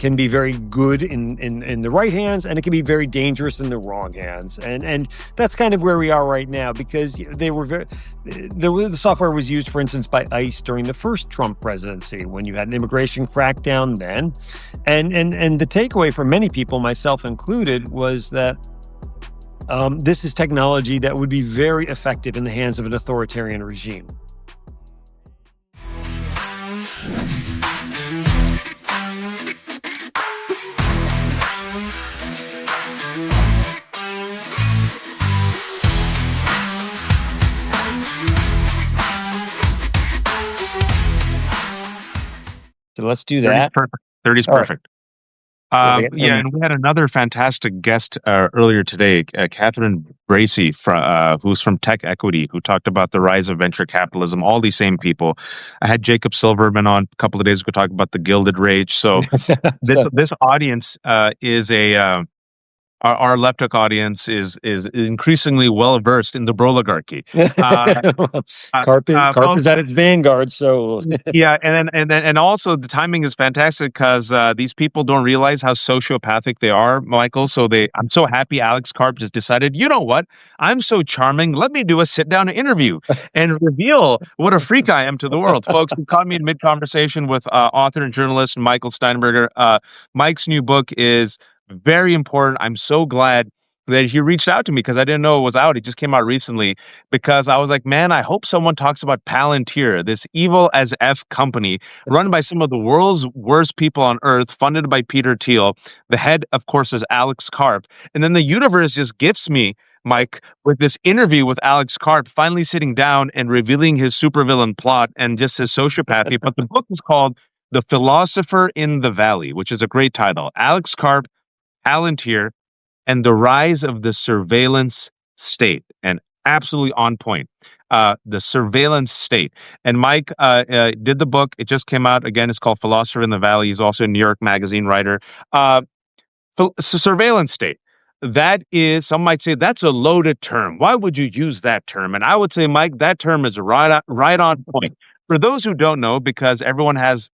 can be very good in the right hands, and it can be very dangerous in the wrong hands. And that's kind of where we are right now, because the software was used, for instance, by ICE during the first Trump presidency, when you had an immigration crackdown then. And the takeaway for many people, myself included, was that this is technology that would be very effective in the hands of an authoritarian regime. So let's do that. 30 is perfect. And we had another fantastic guest earlier today, Catherine Bracey, who's from Tech Equity, who talked about the rise of venture capitalism, all these same people. I had Jacob Silverman on a couple of days ago talking about the Gilded Rage. So this audience is our Leptic audience is increasingly well versed in the broligarchy. Karp is at its vanguard, so yeah, and also the timing is fantastic, because these people don't realize how sociopathic they are, Michael. So I'm so happy Alex Karp just decided, you know what? I'm so charming. Let me do a sit-down interview and reveal what a freak I am to the world, folks. You caught me in mid-conversation with author and journalist Michael Steinberger. Mike's new book is very important. I'm so glad that he reached out to me, because I didn't know it was out. It just came out recently, because I was like, man, I hope someone talks about Palantir, this evil as F company run by some of the world's worst people on earth, funded by Peter Thiel. The head, of course, is Alex Karp. And then the universe just gifts me, Mike, with this interview with Alex Karp, finally sitting down and revealing his supervillain plot and just his sociopathy. But the book is called The Philosopher in the Valley, which is a great title. Alex Karp, Palantir, and the Rise of the Surveillance State. And absolutely on point. The surveillance state. And Mike did the book. It just came out. Again, it's called Philosopher in the Valley. He's also a New York Magazine writer. Surveillance state. That is, some might say, that's a loaded term. Why would you use that term? And I would say, Mike, that term is right on point. For those who don't know, because everyone has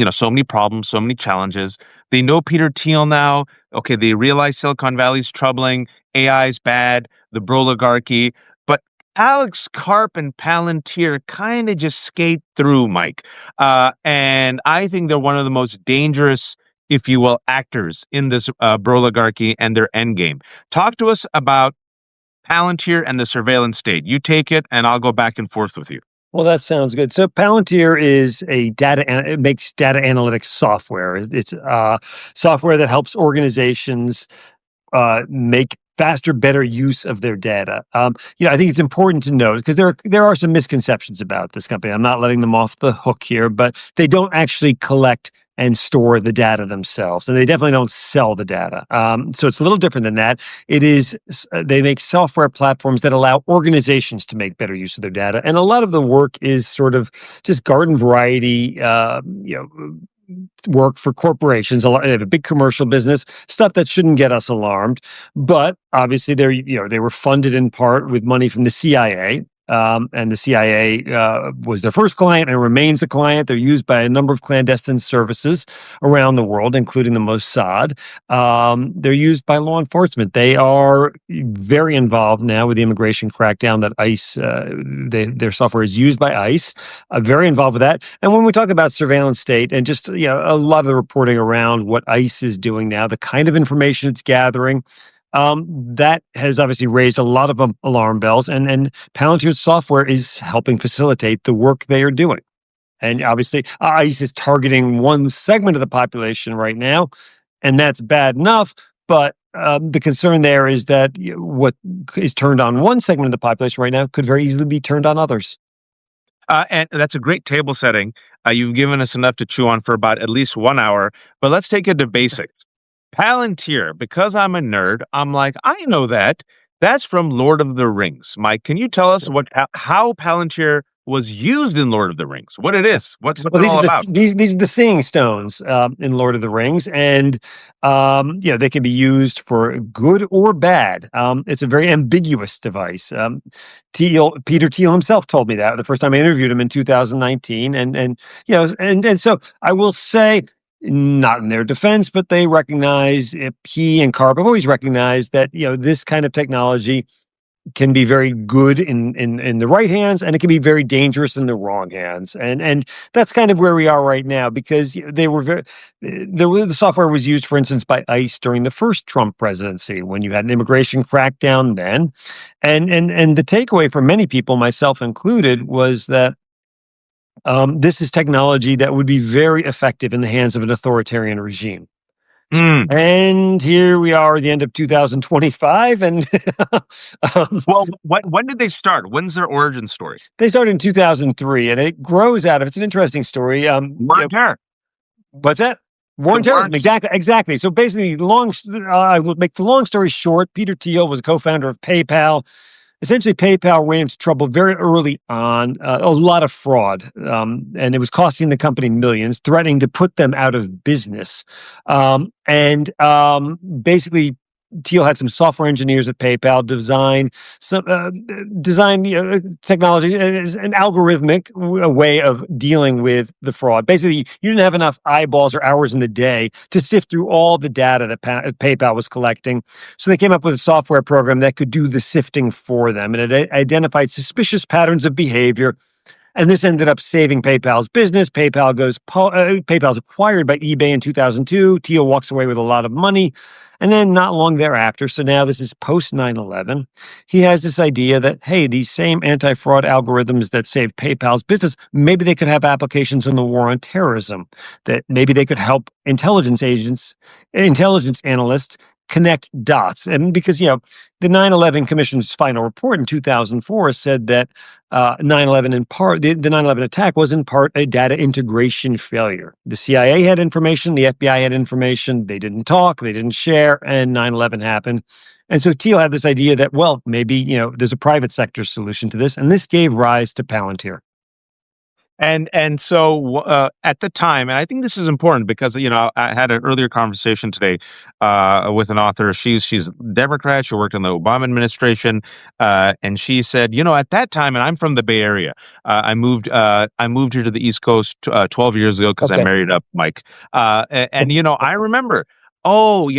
so many problems, so many challenges. They know Peter Thiel now. Okay, they realize Silicon Valley's troubling, AI is bad, the broligarchy. But Alex Karp and Palantir kind of just skate through, Mike. And I think they're one of the most dangerous, if you will, actors in this broligarchy and their endgame. Talk to us about Palantir and the surveillance state. You take it, and I'll go back and forth with you. Well, that sounds good. So Palantir is it makes data analytics software. It's software that helps organizations make faster, better use of their data. I think it's important to note, because there are some misconceptions about this company. I'm not letting them off the hook here, but they don't actually collect and store the data themselves, and they definitely don't sell the data. So it's a little different than that. They make software platforms that allow organizations to make better use of their data, and a lot of the work is sort of just garden variety, work for corporations. They have a big commercial business, stuff that shouldn't get us alarmed. But obviously, they were funded in part with money from the CIA. And the CIA was their first client and remains a client. They're used by a number of clandestine services around the world, including the Mossad. They're used by law enforcement. They are very involved now with the immigration crackdown that ICE, their software is used by ICE, very involved with that. And when we talk about surveillance state and just a lot of the reporting around what ICE is doing now, the kind of information it's gathering, that has obviously raised a lot of alarm bells, and Palantir's software is helping facilitate the work they are doing. And obviously, ICE is targeting one segment of the population right now, and that's bad enough. But the concern there is that what is turned on one segment of the population right now could very easily be turned on others. And that's a great table setting. You've given us enough to chew on for about at least 1 hour, but let's take it to basics. Palantir, because I'm a nerd, I'm like, I know that. That's from Lord of the Rings. Mike, can you tell us how Palantir was used in Lord of the Rings? What it is? What's it all about? These are the Seeing Stones in Lord of the Rings, and they can be used for good or bad. It's a very ambiguous device. Peter Thiel himself told me that the first time I interviewed him in 2019, and so I will say, not in their defense, but they recognize he and Karp have always recognized that this kind of technology can be very good in the right hands, and it can be very dangerous in the wrong hands. And that's kind of where we are right now, because they were the software was used, for instance, by ICE during the first Trump presidency when you had an immigration crackdown then. And the takeaway for many people, myself included, was that this is technology that would be very effective in the hands of an authoritarian regime. Mm. And here we are at the end of 2025, and Well, when did they start? When's their origin story? they started in 2003, and it grows out of. It's an interesting story. War on Terror. What's that? War The on war terrorism. Exactly. So basically, I will make the long story short. Peter Thiel was a co-founder of PayPal. Essentially, PayPal ran into trouble very early on, a lot of fraud, and it was costing the company millions, threatening to put them out of business. Basically, Thiel had some software engineers at PayPal design technology, an algorithmic way of dealing with the fraud. Basically, you didn't have enough eyeballs or hours in the day to sift through all the data that PayPal was collecting. So they came up with a software program that could do the sifting for them, and it identified suspicious patterns of behavior. And this ended up saving PayPal's business. PayPal's acquired by eBay in 2002. Thiel walks away with a lot of money. And then not long thereafter, so now this is post 9/11, he has this idea that, hey, these same anti-fraud algorithms that saved PayPal's business, maybe they could have applications in the war on terrorism, that maybe they could help intelligence analysts connect dots. And because, the 9/11 Commission's final report in 2004 said that 9/11 in part, the 9/11 attack was in part a data integration failure. The CIA had information, the FBI had information, they didn't talk, they didn't share, and 9/11 happened. And so Thiel had this idea that, well, maybe, there's a private sector solution to this, and this gave rise to Palantir. And so at the time, and I think this is important because I had an earlier conversation today with an author. She's Democrat. She worked in the Obama administration, and she said, at that time, and I'm from the Bay Area. I moved here to the East Coast 12 years ago because I Okay. married up Mike. I remember. Oh,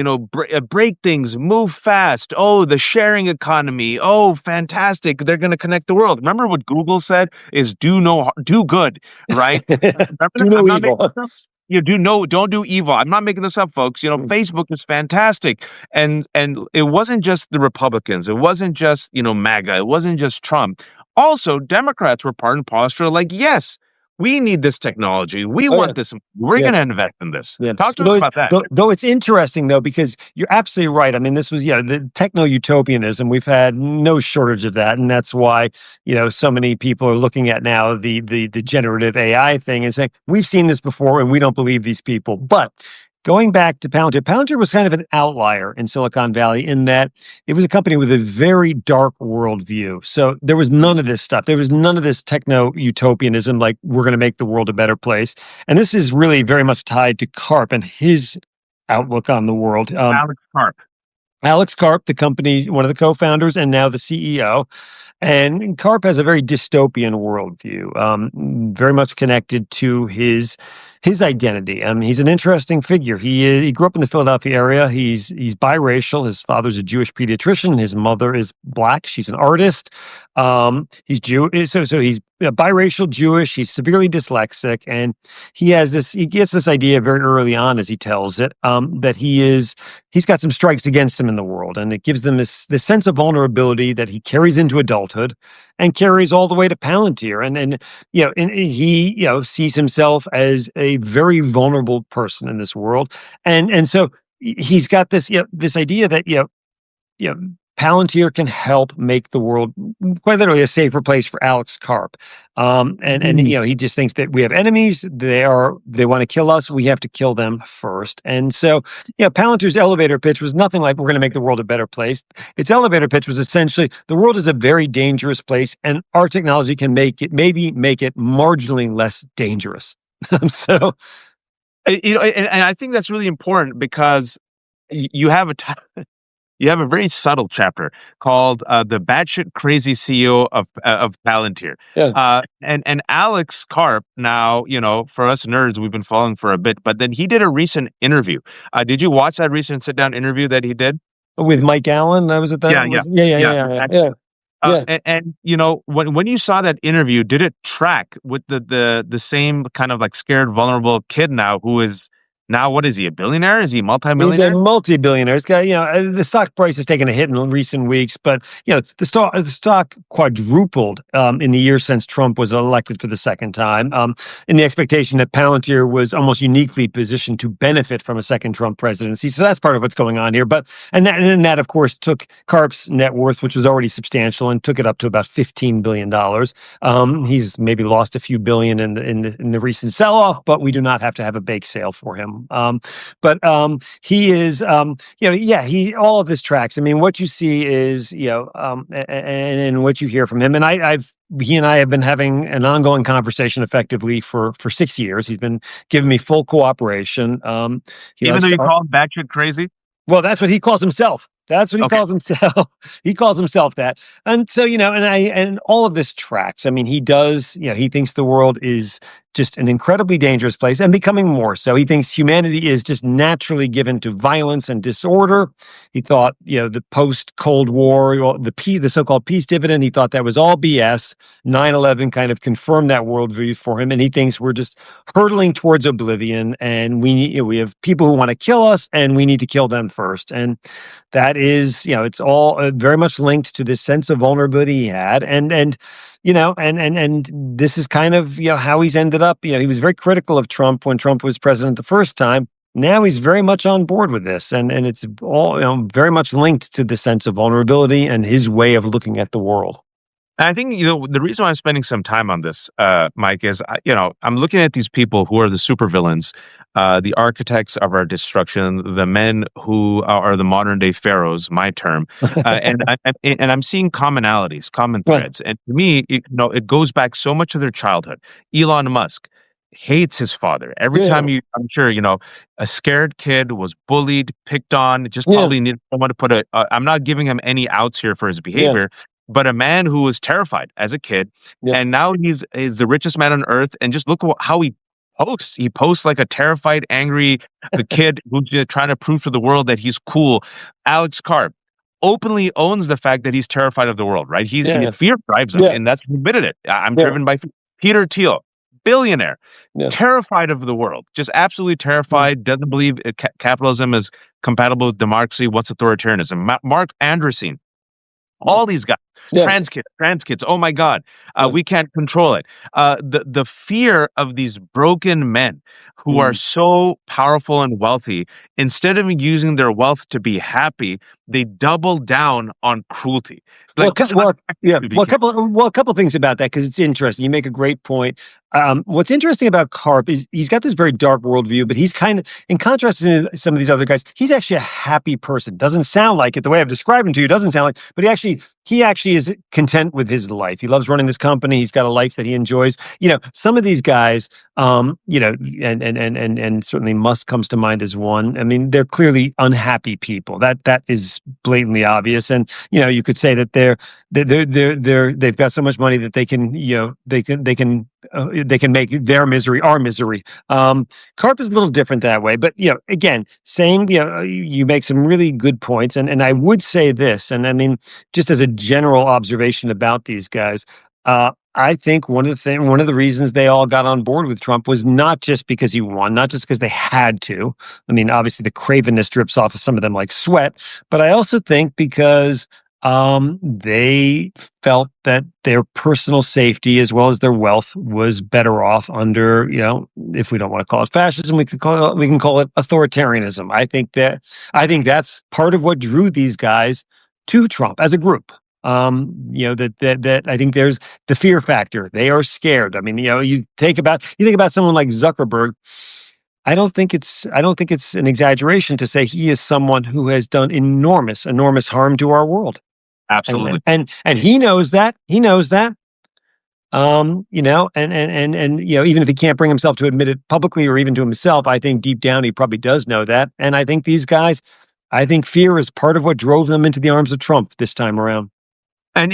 break things, move fast. Oh, the sharing economy. Oh, fantastic. They're going to connect the world. Remember what Google said is do good, right? Remember Do that? no I'm not making evil. this up. Don't do evil. I'm not making this up, folks. Facebook is fantastic. And it wasn't just the Republicans. It wasn't just, MAGA. It wasn't just Trump. Also, Democrats were part and parcel like, yes, we need this technology. We Oh, yeah. want this. We're Yeah. going to invest in this. Yeah. Talk to us about that. Though it's interesting, though, because you're absolutely right. I mean, this was, the techno-utopianism. We've had no shortage of that. And that's why, so many people are looking at now the generative AI thing and saying, we've seen this before and we don't believe these people. But going back to Palantir was kind of an outlier in Silicon Valley in that it was a company with a very dark worldview. So there was none of this stuff. There was none of this techno-utopianism, like we're going to make the world a better place. And this is really very much tied to Karp and his outlook on the world. Alex Karp. Alex Karp, the company's one of the co-founders and now the CEO. And Karp has a very dystopian worldview, very much connected to his identity. He's an interesting figure. He grew up in the Philadelphia area. He's biracial. His father's a Jewish pediatrician. His mother is Black. She's an artist. He's Jewish, so he's biracial Jewish. He's severely dyslexic, and he gets this idea very early on, as he tells it, that he's got some strikes against him in the world, and it gives him this sense of vulnerability that he carries into adulthood and carries all the way to Palantir. And he sees himself as a very vulnerable person in this world, and so he's got this this idea that Palantir can help make the world quite literally a safer place for Alex Karp. And he just thinks that we have enemies. They want to kill us. We have to kill them first. And so, Palantir's elevator pitch was nothing like we're going to make the world a better place. Its elevator pitch was essentially the world is a very dangerous place, and our technology can make it marginally less dangerous. So, And I think that's really important because you have you have a very subtle chapter called "The Batshit Crazy CEO of Palantir." Yeah. And Alex Karp. Now, for us nerds, we've been following for a bit, but then he did a recent interview. Did you watch that recent sit down interview that he did? With Mike Allen, I was at that. Yeah, yeah, Yeah, yeah, yeah. yeah, yeah, yeah, Excellent. yeah. And when you saw that interview, did it track with the same kind of like scared, vulnerable kid now who is now, what is he, a billionaire? Is he a He's a multimillionaire? multi-billionaire. This guy, the stock price has taken a hit in recent weeks, but the stock quadrupled in the year since Trump was elected for the second time. In the expectation that Palantir was almost uniquely positioned to benefit from a second Trump presidency. So that's part of what's going on here. And that of course took Karp's net worth, which was already substantial, and took it up to about $15 billion. He's maybe lost a few billion in the recent sell-off, but we do not have to have a bake sale for him. But he is, he all of this tracks. I mean, what you see is, and what you hear from him. And he and I have been having an ongoing conversation effectively for 6 years. He's been giving me full cooperation. He Even likes though to you call him batshit crazy? Well, that's what he calls himself. That's what he Okay. calls himself. He calls himself that. And so, and all of this tracks. I mean, he does, he thinks the world is just an incredibly dangerous place and becoming more so. He thinks humanity is just naturally given to violence and disorder. He thought, the post-Cold War, the so-called peace dividend, he thought that was all BS. 9/11 kind of confirmed that worldview for him. And he thinks we're just hurtling towards oblivion, and we have people who want to kill us, and we need to kill them first. And that is, it's all very much linked to this sense of vulnerability he had, and this is kind of how he's ended up. He was very critical of Trump when Trump was president the first time. Now he's very much on board with this, and it's all very much linked to the sense of vulnerability and his way of looking at the world. And I think the reason why I'm spending some time on this, Mike, is I'm looking at these people who are the supervillains, the architects of our destruction, the men who are the modern day pharaohs, my term, and I'm seeing commonalities, common Right. threads, and to me, it goes back so much to their childhood. Elon Musk hates his father. Every Yeah. time I'm sure a scared kid was bullied, picked on, just Yeah. probably needed someone to put I'm not giving him any outs here for his Yeah. behavior. But a man who was terrified as a kid, Yeah. and now he's the richest man on earth. And just look how he posts. He posts like a terrified, angry kid who's just trying to prove to the world that he's cool. Alex Karp openly owns the fact that he's terrified of the world. Right? Yeah. Fear drives him, Yeah. and that's he admitted it. I'm Yeah. driven by fear. Peter Thiel, billionaire, Yeah. terrified of the world, just absolutely terrified. Doesn't believe capitalism is compatible with democracy. What's authoritarianism? Mark Andreessen. All these guys, Yeah. trans kids. Oh my God, Yeah. we can't control it. The fear of these broken men who are so powerful and wealthy, instead of using their wealth to be happy, they double down on cruelty. Well, Like, just yeah. to be Well, a couple things about that, because it's interesting. You make a great point. What's interesting about Karp is he's got this very dark worldview, but he's kind of, in contrast to some of these other guys, he's actually a happy person. Doesn't sound like it. The way I've described him to you doesn't sound like, but he actually is content with his life. He loves running this company. He's got a life that he enjoys. Some of these guys, and certainly Musk comes to mind as one. I mean, they're clearly unhappy people. That is blatantly obvious. And you could say that they've got so much money that they can they can make their misery our misery. Karp is a little different that way, but again, same. You make some really good points, and I would say this, and I mean, just as a general observation about these guys. I think one of the reasons they all got on board with Trump was not just because he won, not just because they had to. I mean, obviously the cravenness drips off of some of them like sweat, but I also think because they felt that their personal safety as well as their wealth was better off under, if we don't want to call it fascism, we can call it authoritarianism. I think that's part of what drew these guys to Trump as a group. That I think there's the fear factor. They are scared. I mean, you think about someone like Zuckerberg. I don't think it's an exaggeration to say he is someone who has done enormous harm to our world. absolutely. And he knows that. He knows that. And even if he can't bring himself to admit it publicly or even to himself, I think deep down he probably does know that. And I think these guys, I think fear is part of what drove them into the arms of Trump this time around. And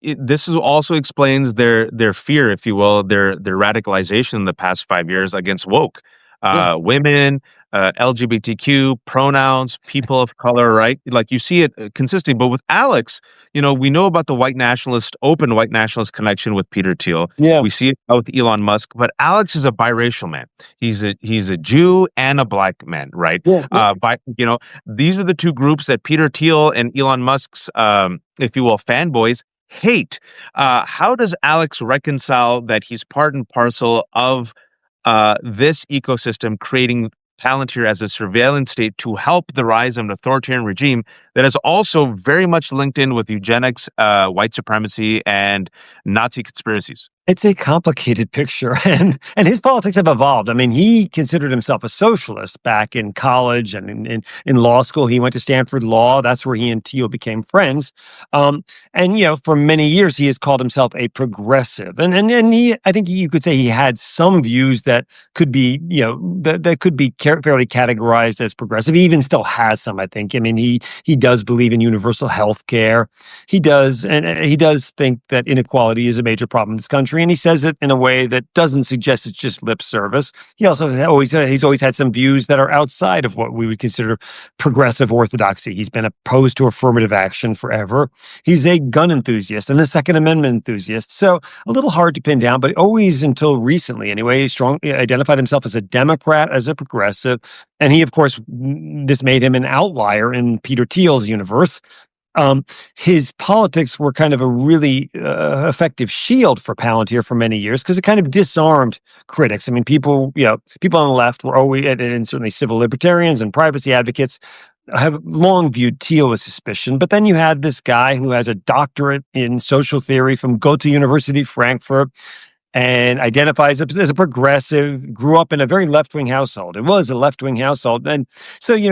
this is also explains their fear, if you will, their radicalization in the past 5 years against woke, Yeah. women, LGBTQ pronouns, people of color, right? Like you see it consistently. But with Alex, we know about the open white nationalist connection with Peter Thiel. Yeah. We see it with Elon Musk, but Alex is a biracial man. He's a Jew and a black man, right? Yeah. Yeah. These are the two groups that Peter Thiel and Elon Musk's, if you will, fanboys hate. How does Alex reconcile that he's part and parcel of this ecosystem, creating Palantir as a surveillance state to help the rise of an authoritarian regime that is also very much linked in with eugenics, white supremacy, and Nazi conspiracies? It's a complicated picture, and his politics have evolved. I mean, he considered himself a socialist back in college and in law school. He went to Stanford Law. That's where he and Thiel became friends. And for many years, he has called himself a progressive. And I think you could say he had some views that could be, that could be fairly categorized as progressive. He even still has some, I think. I mean, he does believe in universal health care. He does, and he does think that inequality is a major problem in this country. And he says it in a way that doesn't suggest it's just lip service. He also he's always had some views that are outside of what we would consider progressive orthodoxy. He's been opposed to affirmative action forever. He's a gun enthusiast and a Second Amendment enthusiast. So a little hard to pin down, but always until recently, anyway, he strongly identified himself as a Democrat, as a progressive. And he, of course, this made him an outlier in Peter Thiel's universe. His politics were kind of a really effective shield for Palantir for many years because it kind of disarmed critics. I mean, people on the left were always, and certainly civil libertarians and privacy advocates have long viewed Thiel with suspicion. But then you had this guy who has a doctorate in social theory from Goethe University, Frankfurt, and identifies as a progressive, grew up in a very left-wing household. It was a left-wing household. And so, it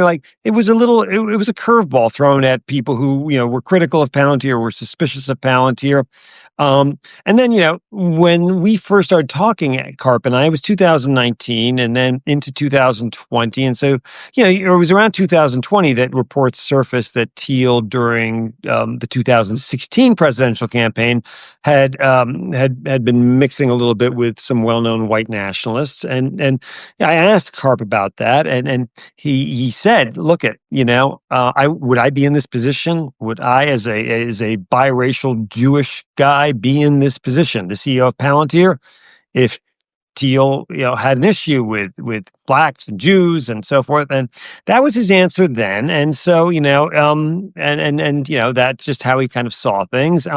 was it was a curveball thrown at people who, were critical of Palantir, were suspicious of Palantir. And then, when we first started talking at Karp and I, it was 2019 and then into 2020. And so, it was around 2020 that reports surfaced that Thiel during the 2016 presidential campaign had been mixing a little bit with some well-known white nationalists. And I asked Karp about that. And he said, look would I be in this position? Would I, as a biracial Jewish guy, be in this position, the CEO of Palantir, if Thiel, had an issue with blacks and Jews and so forth? And that was his answer then. And so, that's just how he kind of saw things.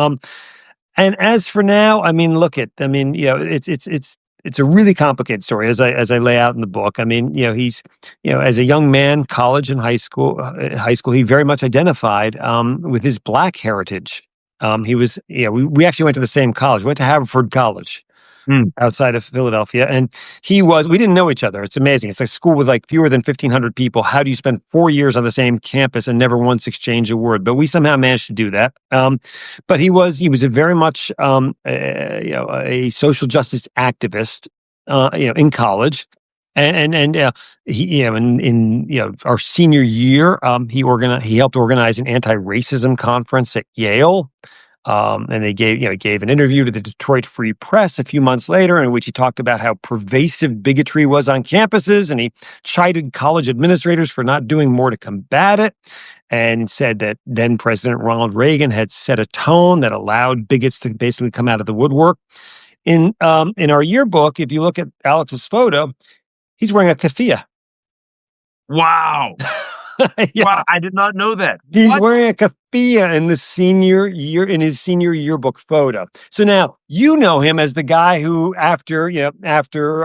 And as for now, I mean, it's a really complicated story as I lay out in the book. I mean, he's, as a young man, college and high school, he very much identified with his black heritage. He was, we actually went to the same college. We went to Haverford College outside of Philadelphia. And we didn't know each other. It's amazing. It's a school with like fewer than 1,500 people. How do you spend 4 years on the same campus and never once exchange a word? But we somehow managed to do that. But he was a very much, a social justice activist, in college. And he, in our senior year, he helped organize an anti-racism conference at Yale. And he gave an interview to the Detroit Free Press a few months later in which he talked about how pervasive bigotry was on campuses, and he chided college administrators for not doing more to combat it, and said that then President Ronald Reagan had set a tone that allowed bigots to basically come out of the woodwork. In our yearbook, if you look at Alex's photo, he's wearing a keffiyeh. Wow. Yeah. Wow, I did not know that. He's What? wearing a keffiyeh in his senior yearbook photo. So now you know him as the guy who, after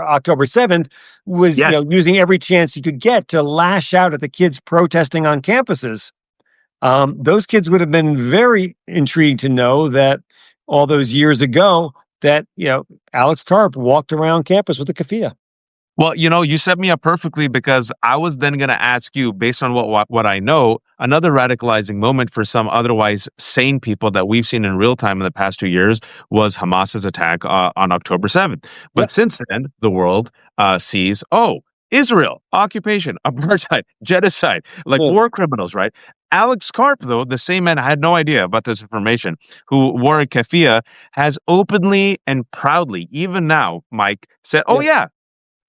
October 7th, was Yes. using every chance he could get to lash out at the kids protesting on campuses. Those kids would have been very intrigued to know that all those years ago that Alex Karp walked around campus with a keffiyeh. Well, you set me up perfectly because I was then going to ask you, based on what I know, another radicalizing moment for some otherwise sane people that we've seen in real time in the past 2 years was Hamas's attack on October 7th. But Yep. since then, the world sees, Israel, occupation, apartheid, genocide, like Yeah. war criminals, right? Alex Karp, though, the same man, I had no idea about this information, who wore a keffiyeh, has openly and proudly, even now, Mike, said, oh, Yeah. yeah,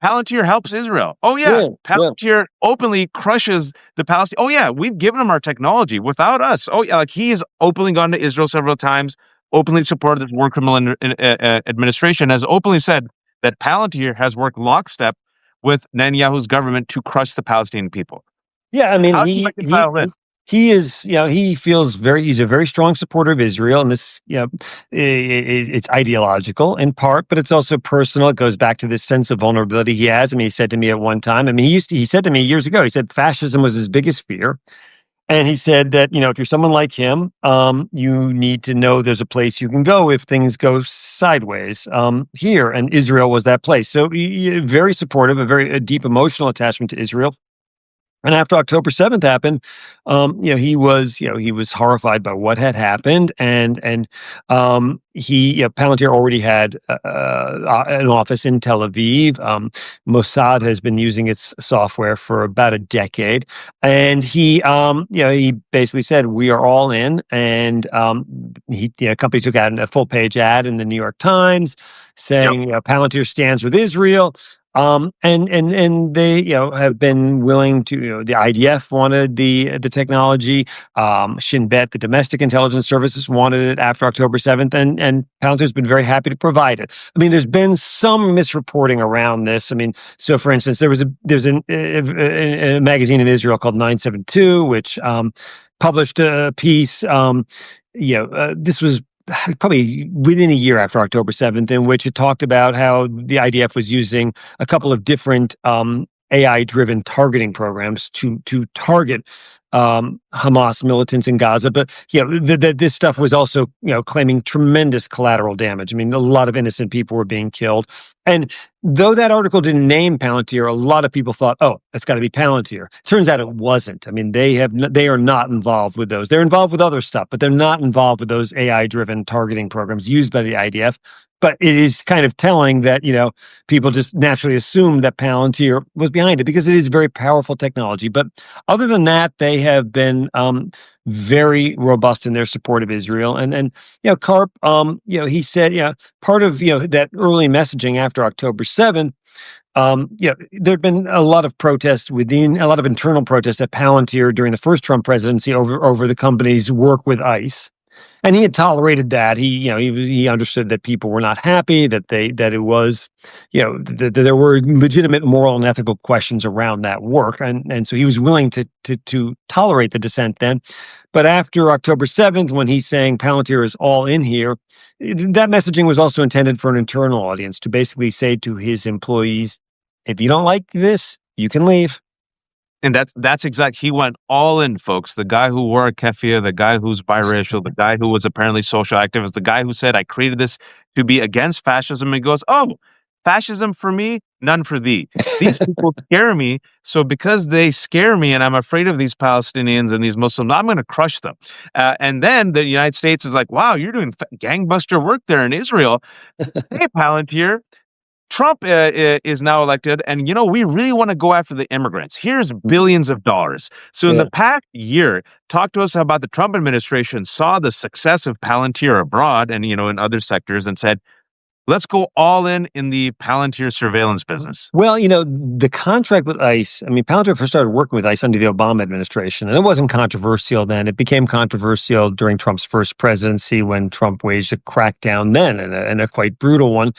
Palantir helps Israel. Oh, yeah, Yeah. Yeah. Palantir openly crushes the Palestinians. Oh, yeah, we've given them our technology without us. Oh, yeah, like he has openly gone to Israel several times, openly supported this war criminal administration, has openly said that Palantir has worked lockstep with Netanyahu's government to crush the Palestinian people. Yeah, I mean, How do you reconcile this? he is, he feels he's a very strong supporter of Israel, and this, it's ideological in part, but it's also personal. It goes back to this sense of vulnerability he has. I mean, he said to me at one time, I mean, he said to me years ago, he said fascism was his biggest fear. And he said that, if you're someone like him, you need to know there's a place you can go if things go sideways here. And Israel was that place. So very supportive, a deep emotional attachment to Israel. And after October 7th happened, he was horrified by what had happened, and Palantir already had an office in Tel Aviv. Mossad has been using its software for about a decade, and he basically said, "We are all in." And company took out a full page ad in the New York Times saying, "Palantir stands with Israel." And they have been willing to, the IDF wanted the technology, Shin Bet, the domestic intelligence services wanted it after October 7th, and Palantir's been very happy to provide it. I mean, there's been some misreporting around this. I mean, so for instance, there's a magazine in Israel called 972, which published a piece. This was probably within a year after October 7th, in which it talked about how the IDF was using a couple of different AI-driven targeting programs to target Hamas militants in Gaza. But this stuff was also claiming tremendous collateral damage. I mean, a lot of innocent people were being killed. And though that article didn't name Palantir, a lot of people thought, oh, that's got to be Palantir. Turns out it wasn't. I mean, they are not involved with those. They're involved with other stuff, but they're not involved with those AI-driven targeting programs used by the IDF. But it is kind of telling that, people just naturally assume that Palantir was behind it because it is very powerful technology. But other than that, they have been very robust in their support of Israel. And Karp, he said, part of, that early messaging after October 7th, there'd been a lot of protests a lot of internal protests at Palantir during the first Trump presidency over the company's work with ICE. And he had tolerated that. He understood that people were not happy, that it was, that there were legitimate moral and ethical questions around that work, and so he was willing to tolerate the dissent then. But after October 7th, when he's saying Palantir is all in here, that messaging was also intended for an internal audience to basically say to his employees, if you don't like this, you can leave. And that's exact. He went all in, folks. The guy who wore a keffiyeh, the guy who's biracial, the guy who was apparently social activist, the guy who said, "I created this to be against fascism." And he goes, "Oh, fascism for me, none for thee." These people scare me. So because they scare me, and I'm afraid of these Palestinians and these Muslims, I'm going to crush them. And then the United States is like, "Wow, you're doing gangbuster work there in Israel." Hey, Palantir. Trump is now elected, and we really want to go after the immigrants. Here's billions of dollars. So in the past year, talk to us about the Trump administration saw the success of Palantir abroad and in other sectors and said, let's go all in the Palantir surveillance business. Well, the contract with ICE, I mean, Palantir first started working with ICE under the Obama administration, and it wasn't controversial then. It became controversial during Trump's first presidency when Trump waged a crackdown then, and a quite brutal one.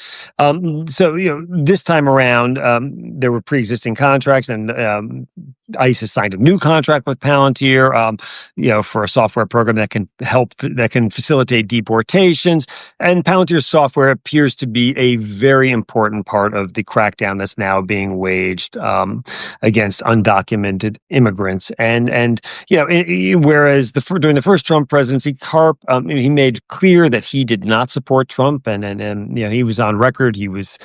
So, this time around, there were pre-existing contracts, and ICE has signed a new contract with Palantir, for a software program that can facilitate deportations. And Palantir's software appears to be a very important part of the crackdown that's now being waged against undocumented immigrants. And whereas during the first Trump presidency, Karp he made clear that he did not support Trump, and he was on record. He was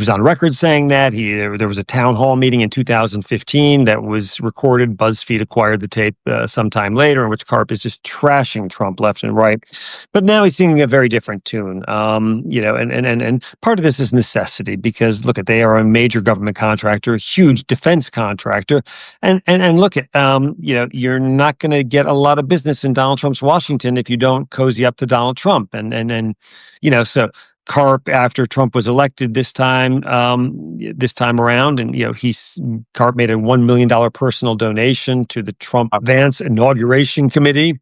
on record saying that there was a town hall meeting in 2015 that was was recorded. BuzzFeed acquired the tape sometime later, in which Karp is just trashing Trump left and right. But now he's singing a very different tune. And part of this is necessity, because look, they are a major government contractor, huge defense contractor, and look at you're not going to get a lot of business in Donald Trump's Washington if you don't cozy up to Donald Trump, and so. Karp, after Trump was elected this time around, and Karp made a $1 million personal donation to the Trump Vance Inauguration Committee.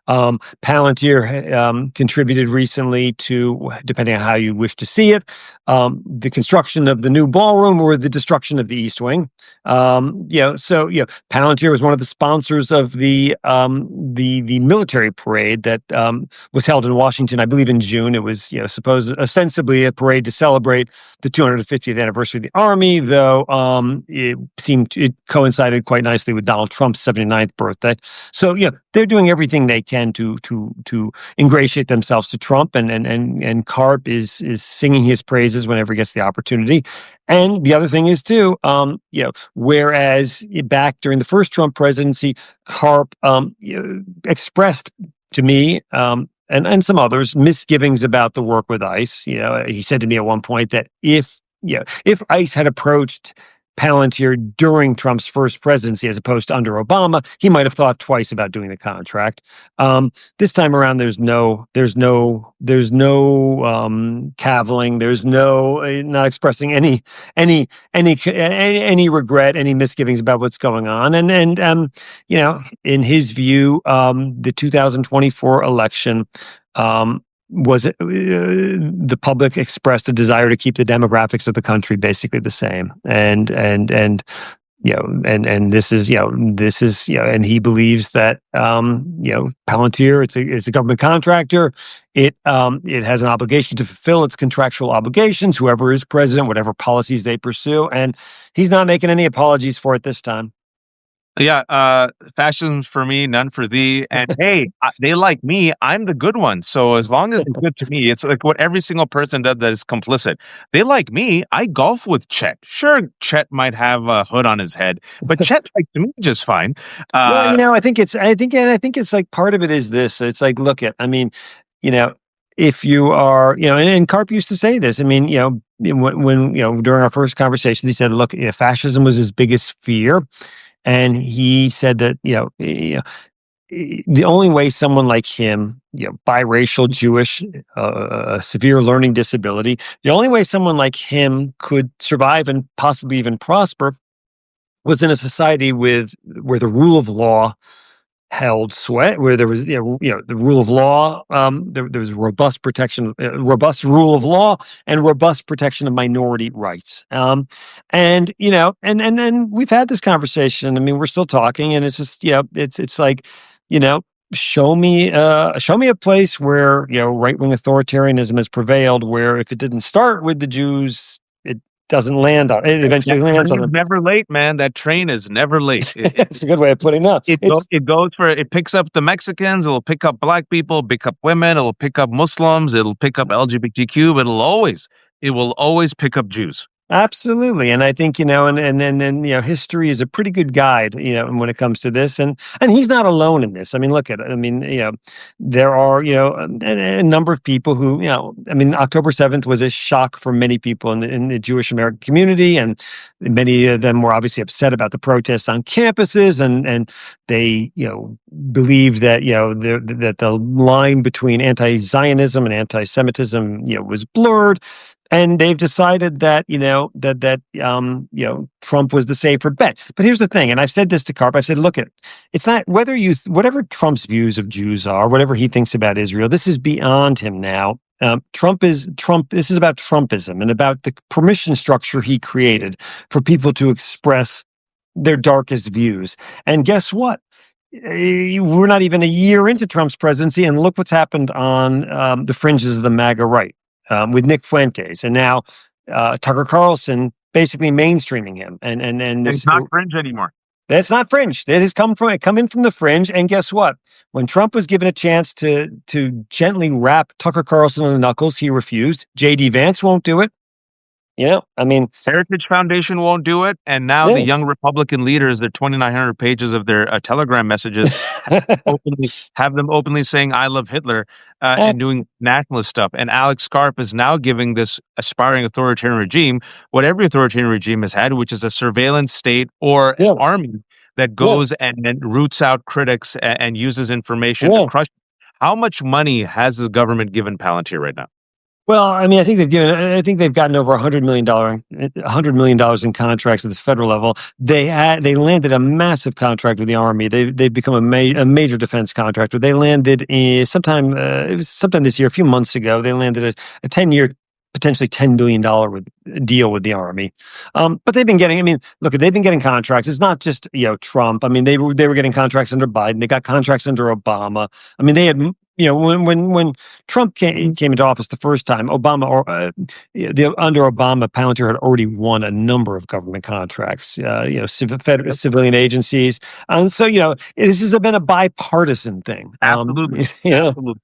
Palantir contributed recently to, depending on how you wish to see it, the construction of the new ballroom or the destruction of the East Wing. Palantir was one of the sponsors of the military parade that was held in Washington, I believe in June. It was ostensibly a parade to celebrate the 250th anniversary of the Army, though it coincided quite nicely with Donald Trump's 79th birthday. So they're doing everything they can to ingratiate themselves to Trump, and Karp is singing his praises whenever he gets the opportunity. And the other thing is too, whereas back during the first Trump presidency, Karp expressed to me and some others misgivings about the work with ICE. He said to me at one point that if ICE had approached Palantir during Trump's first presidency as opposed to under Obama, he might have thought twice about doing the contract. This time around, there's no caviling. There's not expressing any regret, any misgivings about what's going on. And in his view, the 2024 election, the public expressed a desire to keep the demographics of the country basically the same, and this is and he believes that Palantir, it's a government contractor. It has an obligation to fulfill its contractual obligations, whoever is president, whatever policies they pursue, and he's not making any apologies for it this time. Yeah, fashion's for me, none for thee. And hey, they like me. I'm the good one. So as long as it's good to me, it's like what every single person does that is complicit. They like me. I golf with Chet. Sure, Chet might have a hood on his head, but Chet likes me just fine. Well, I think it's like part of it is this. It's like, if you are, and Karp used to say this. I mean, when during our first conversations, he said, look, fascism was his biggest fear. And he said that, the only way someone like him, biracial, Jewish, severe learning disability, the only way someone like him could survive and possibly even prosper was in a society where the rule of law held sway, where there was, the rule of law, there was robust protection, robust rule of law, and robust protection of minority rights. And we've had this conversation. I mean, we're still talking, and it's just, it's like, show me a place where, right-wing authoritarianism has prevailed, where if it didn't start with the Jews, it doesn't land on it. Eventually lands on them. Never late, man. That train is never late. It's a good way of putting it. It picks up the Mexicans. It'll pick up black people, pick up women. It'll pick up Muslims. It'll pick up LGBTQ. But it will always pick up Jews. Absolutely. And I think, history is a pretty good guide, when it comes to this. And he's not alone in this. I mean, there are, a number of people who, October 7th was a shock for many people in the Jewish American community. And many of them were obviously upset about the protests on campuses. And they, believed that, that the line between anti-Zionism and anti-Semitism, was blurred. And they've decided that, Trump was the safer bet. But here's the thing, and I've said this to Karp. I've said, look, it's not whatever Trump's views of Jews are, whatever he thinks about Israel, this is beyond him now. Trump. This is about Trumpism and about the permission structure he created for people to express their darkest views. And guess what? We're not even a year into Trump's presidency, and look what's happened on the fringes of the MAGA right. With Nick Fuentes, and now Tucker Carlson basically mainstreaming him, and it's not fringe anymore. That's not fringe. That has come in from the fringe. And guess what? When Trump was given a chance to gently rap Tucker Carlson on the knuckles, he refused. J.D. Vance won't do it. I mean, Heritage Foundation won't do it, and now the yeah. young Republican leaders, their 2,900 pages of their Telegram messages, have them openly saying "I love Hitler" and Abs- doing nationalist stuff. And Alex Karp is now giving this aspiring authoritarian regime what every authoritarian regime has had, which is a surveillance state or yeah, army that yeah, goes and then roots out critics and uses information to yeah. crush. How much money has the government given Palantir right now? Well, I mean, I think they've gotten over $100 million in contracts at the federal level. They landed a massive contract with the Army. They've become a major defense contractor. They landed sometime it was sometime this year, a few months ago. They landed a 10-year, potentially $10 billion deal with the Army. But they've been getting. I mean, look, they've been getting contracts. It's not just Trump. I mean, they were getting contracts under Biden. They got contracts under Obama. I mean, they had. When Trump came into office the first time, under Obama, Palantir had already won a number of government contracts, civilian agencies, and so this has been a bipartisan thing. Absolutely. Absolutely.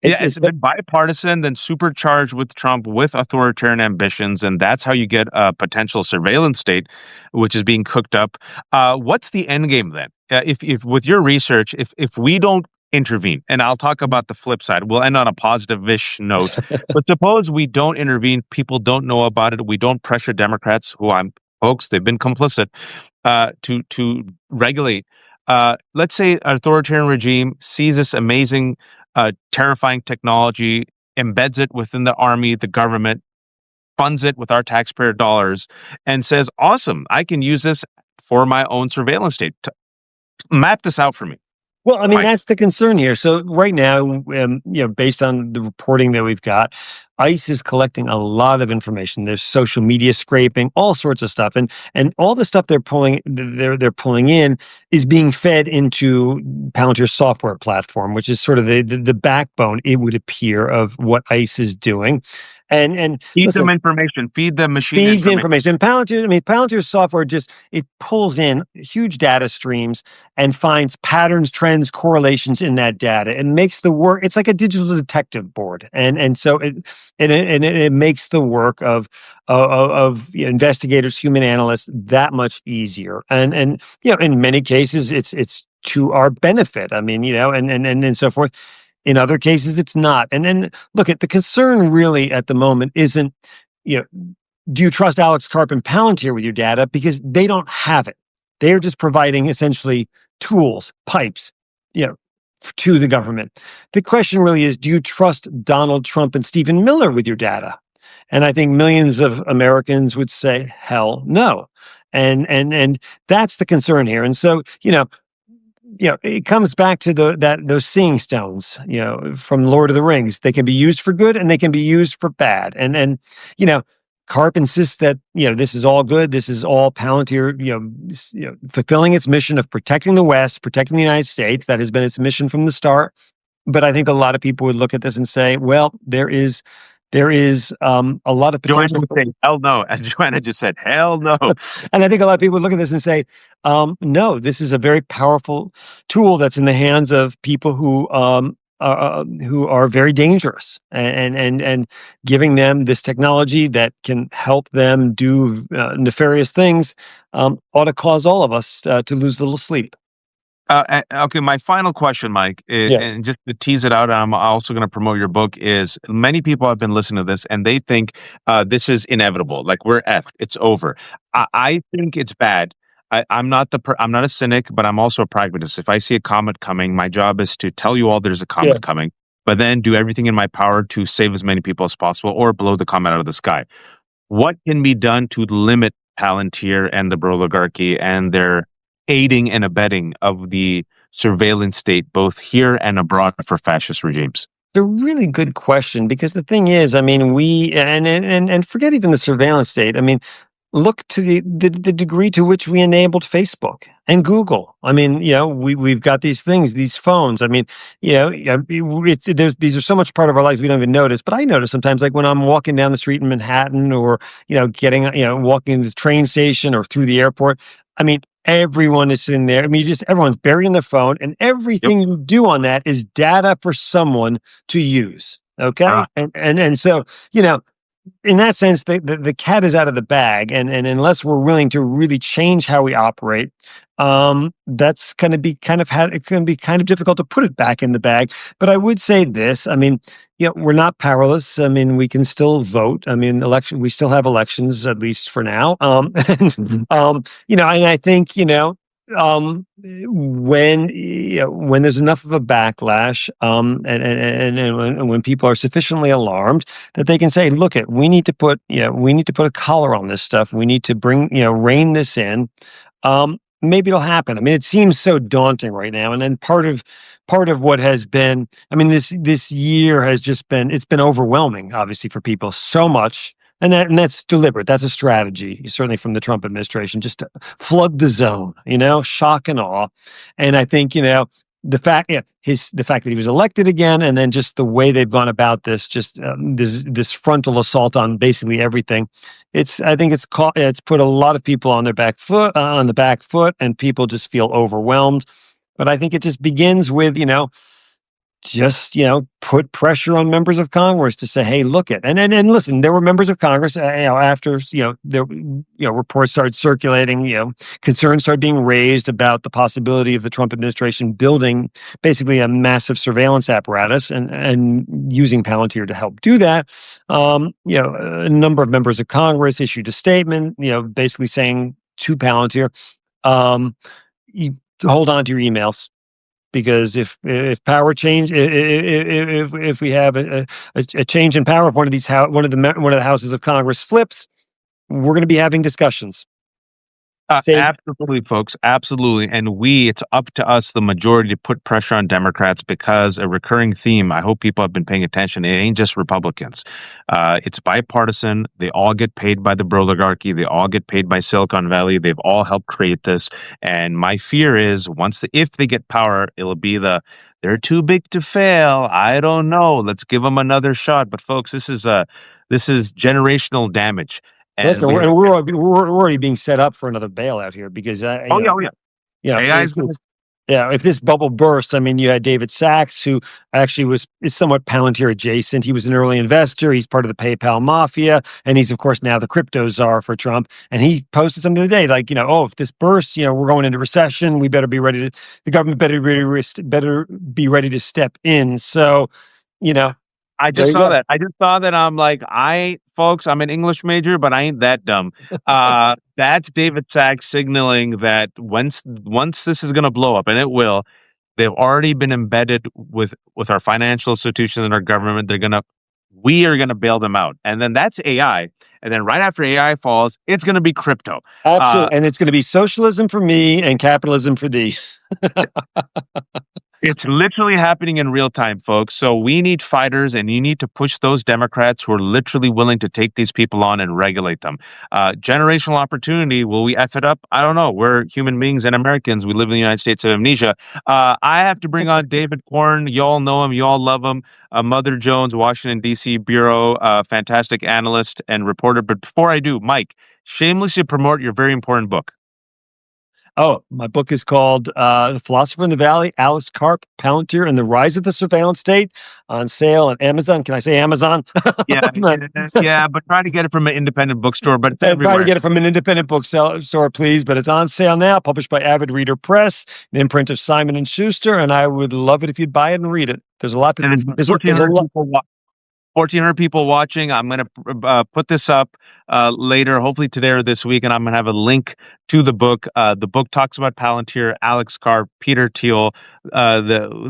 Yeah, It's it's been bipartisan, then supercharged with Trump with authoritarian ambitions, and that's how you get a potential surveillance state, which is being cooked up. What's the end game then? If with your research, if we don't intervene, and I'll talk about the flip side, we'll end on a positive-ish note. But suppose we don't intervene, people don't know about it, we don't pressure Democrats, folks, they've been complicit, to regulate. Let's say an authoritarian regime sees this amazing terrifying technology, embeds it within the army, the government, funds it with our taxpayer dollars, and says, awesome, I can use this for my own surveillance state. Map this out for me, Well, I mean, Mike. that's the concern here. So right now, based on the reporting that we've got, ICE is collecting a lot of information. There's social media scraping, all sorts of stuff, and all the stuff they're pulling in is being fed into Palantir's software platform, which is sort of the backbone, it would appear, of what ICE is doing. And Feed them listen, information, feed them machine feeds the information. information. And Palantir's software it pulls in huge data streams and finds patterns, trends, correlations in that data, and makes the work. It's like a digital detective board, and so it makes the work of investigators, human analysts, that much easier. And in many cases, it's to our benefit. I mean, and so forth. In other cases, it's not. And then look, at the concern really at the moment isn't, you know, do you trust Alex Karp and Palantir with your data? Because they don't have it. They are just providing essentially tools, pipes, to the government. The question really is, do you trust Donald Trump and Stephen Miller with your data? And I think millions of Americans would say, hell no. And that's the concern here. And so, it comes back to those seeing stones, from Lord of the Rings. They can be used for good and they can be used for bad. And Karp insists that this is all good. This is all Palantir, fulfilling its mission of protecting the West, protecting the United States. That has been its mission from the start. But I think a lot of people would look at this and say, well, there is a lot of Joanna potential. would say, hell no. As Joanna just said, hell no. And I think a lot of people would look at this and say, no, this is a very powerful tool that's in the hands of people who are very dangerous, and giving them this technology that can help them do nefarious things ought to cause all of us to lose a little sleep. Okay, my final question, Mike, Yeah, and just to tease it out, I'm also going to promote your book. Is many people have been listening to this and they think this is inevitable, like we're effed, it's over. I think it's bad. I'm not a cynic, but I'm also a pragmatist. If I see a comet coming, my job is to tell you all there's a yeah. comet coming, but then do everything in my power to save as many people as possible or blow the comet out of the sky. What can be done to limit Palantir and the broligarchy and their aiding and abetting of the surveillance state, both here and abroad, for fascist regimes? It's a really good question, because the thing is, I mean, and forget even the surveillance state. I mean, look to the degree to which we enabled Facebook and Google. I mean, we've got these things, these phones. I mean, these are so much part of our lives we don't even notice. But I notice sometimes, like when I'm walking down the street in Manhattan, or walking to the train station or through the airport. I mean, everyone is sitting there. I mean, everyone's buried in their phone, and Yep. everything you do on that is data for someone to use. Okay, Ah, and so. in that sense, the cat is out of the bag, and unless we're willing to really change how we operate, that's going to be it's going to be kind of difficult to put it back in the bag. But I would say this: I mean, we're not powerless. I mean, we can still vote. I mean, we still have elections, at least for now. And I think when there's enough of a backlash, and when people are sufficiently alarmed that they can say, look, we need to put a collar on this stuff. We need to rein this in. Maybe it'll happen. I mean, it seems so daunting right now. And then part of what has been, I mean, this year has just been, it's been overwhelming, obviously, for people, so much. And that's deliberate. That's a strategy, certainly from the Trump administration, just to flood the zone, shock and awe. And I think, the fact that he was elected again, and then just the way they've gone about this, just this frontal assault on basically everything. I think it's put a lot of people on the back foot, and people just feel overwhelmed. But I think it just begins with, just put pressure on members of Congress to say, hey, look and listen, there were members of Congress, after there reports started circulating, concerns started being raised about the possibility of the Trump administration building basically a massive surveillance apparatus and using Palantir to help do that. A number of members of Congress issued a statement, basically saying to Palantir, you hold on to your emails. Because if power change, if we have a change in power, if one of the houses of Congress flips, we're going to be having discussions. Absolutely, folks. Absolutely. And it's up to us, the majority, to put pressure on Democrats, because a recurring theme, I hope people have been paying attention, it ain't just Republicans. It's bipartisan. They all get paid by the broligarchy. They all get paid by Silicon Valley. They've all helped create this. And my fear is if they get power, it'll be they're too big to fail. I don't know. Let's give them another shot. But folks, this is generational damage. And listen, we're already being set up for another bailout here because AI is if this bubble bursts, I mean, you had David Sachs, who actually is somewhat Palantir adjacent. He was an early investor. He's part of the PayPal mafia, and he's of course now the crypto czar for Trump. And he posted something the other day, like, if this bursts, we're going into recession. We better be ready the government better be ready to step in. So, I just saw that. I'm like, folks, I'm an English major, but I ain't that dumb. That's David Sachs signaling that once this is going to blow up, and it will, they've already been embedded with our financial institutions and our government. We are gonna bail them out, and then that's AI. And then right after AI falls, it's going to be crypto. Absolutely, and it's going to be socialism for me and capitalism for thee. It's literally happening in real time, folks. So we need fighters, and you need to push those Democrats who are literally willing to take these people on and regulate them. Generational opportunity. Will we F it up? I don't know. We're human beings and Americans. We live in the United States of amnesia. I have to bring on David Corn. You all know him. You all love him. Mother Jones, Washington, D.C. Bureau, fantastic analyst and reporter. But before I do, Mike, shamelessly promote your very important book. Oh, my book is called The Philosopher in the Valley, Alex Karp, Palantir, and the Rise of the Surveillance State, on sale at Amazon. Can I say Amazon? Yeah, but try to get it from an independent bookstore. But it's everywhere. Try to get it from an independent bookstore, please. But it's on sale now, published by Avid Reader Press, an imprint of Simon & Schuster, and I would love it if you'd buy it and read it. There's a lot to... There's a lot. 1,400 people watching. I'm going to put this up later, hopefully today or this week, and I'm going to have a link to the book. The book talks about Palantir, Alex Karp, Peter Thiel,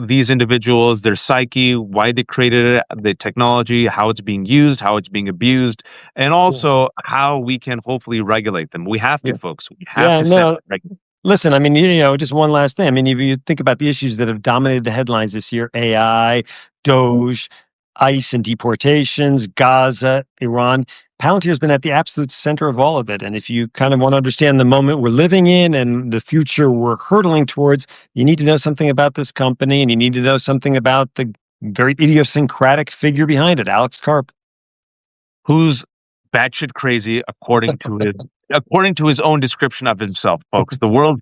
these individuals, their psyche, why they created it, the technology, how it's being used, how it's being abused, and also how we can hopefully regulate them. We have to, folks. We have to regulate. Listen, I mean, just one last thing. I mean, if you think about the issues that have dominated the headlines this year, AI, Doge, ICE and deportations, Gaza, Iran, Palantir has been at the absolute center of all of it. And if you kind of want to understand the moment we're living in and the future we're hurtling towards, you need to know something about this company, and you need to know something about the very idiosyncratic figure behind it, Alex Karp. Who's batshit crazy according to his own description of himself, folks. The world's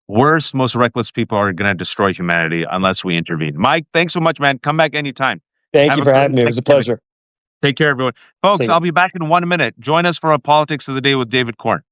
worst, most reckless people are going to destroy humanity unless we intervene. Mike, thanks so much, man. Come back anytime. Thank you for having me. It was a pleasure. Take care, everyone. Folks, Take it. I'll be back in 1 minute. Join us for a Politics of the Day with David Corn.